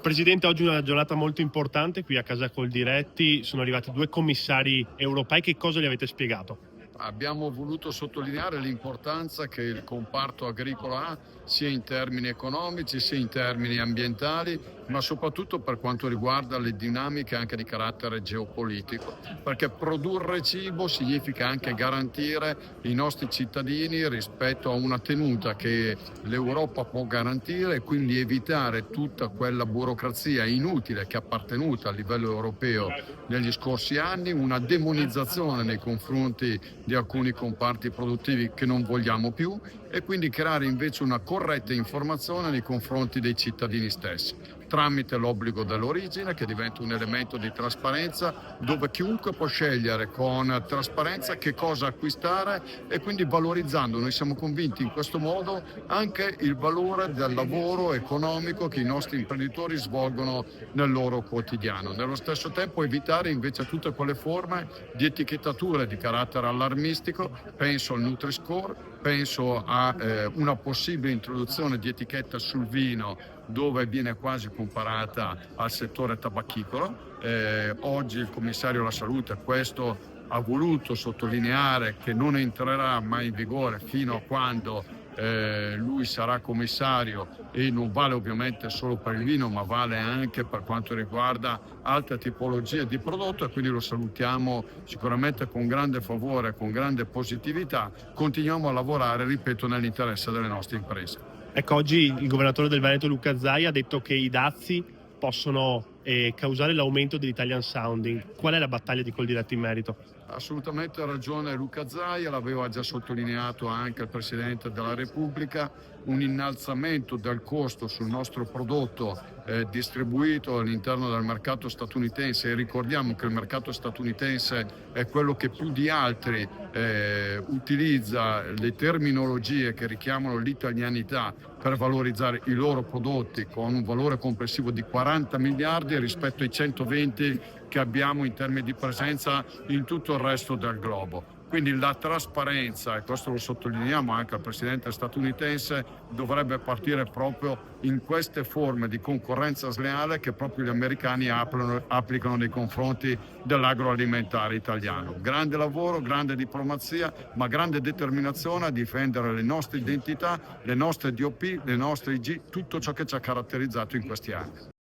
Presidente, oggi è una giornata molto importante qui a casa Coldiretti, sono arrivati 2 commissari europei, che cosa gli avete spiegato? Abbiamo voluto sottolineare l'importanza che il comparto agricolo ha sia in termini economici sia in termini ambientali, ma soprattutto per quanto riguarda le dinamiche anche di carattere geopolitico, perché produrre cibo significa anche garantire i nostri cittadini rispetto a una tenuta che l'Europa può garantire e quindi evitare tutta quella burocrazia inutile che è appartenuta a livello europeo negli scorsi anni, una demonizzazione nei confronti di alcuni comparti produttivi che non vogliamo più e quindi creare invece una corretta informazione nei confronti dei cittadini stessi, tramite l'obbligo dell'origine che diventa un elemento di trasparenza dove chiunque può scegliere con trasparenza che cosa acquistare e quindi valorizzando, noi siamo convinti in questo modo, anche il valore del lavoro economico che i nostri imprenditori svolgono nel loro quotidiano. Nello stesso tempo evitare invece tutte quelle forme di etichettature di carattere allarmistico, penso al Nutri-Score, penso a una possibile introduzione di etichetta sul vino dove viene quasi comparata al settore tabacchicolo. Oggi il commissario alla salute questo ha voluto sottolineare che non entrerà mai in vigore fino a quando lui sarà commissario e non vale ovviamente solo per il vino ma vale anche per quanto riguarda altre tipologie di prodotto e quindi lo salutiamo sicuramente con grande favore, con grande positività. Continuiamo a lavorare, ripeto, nell'interesse delle nostre imprese. Ecco, oggi il governatore del Veneto Luca Zaia ha detto che i dazi possono causare l'aumento dell'Italian sounding. Qual è la battaglia di Coldiretti in merito? Assolutamente ragione Luca Zaia, l'aveva già sottolineato anche il Presidente della Repubblica, un innalzamento del costo sul nostro prodotto distribuito all'interno del mercato statunitense e ricordiamo che il mercato statunitense è quello che più di altri utilizza le terminologie che richiamano l'italianità per valorizzare i loro prodotti con un valore complessivo di 40 miliardi rispetto ai 120 che abbiamo in termini di presenza in tutto il resto del globo. Quindi la trasparenza, e questo lo sottolineiamo anche al presidente statunitense, dovrebbe partire proprio in queste forme di concorrenza sleale che proprio gli americani applicano nei confronti dell'agroalimentare italiano. Grande lavoro, grande diplomazia, ma grande determinazione a difendere le nostre identità, le nostre DOP, le nostre IG, tutto ciò che ci ha caratterizzato in questi anni.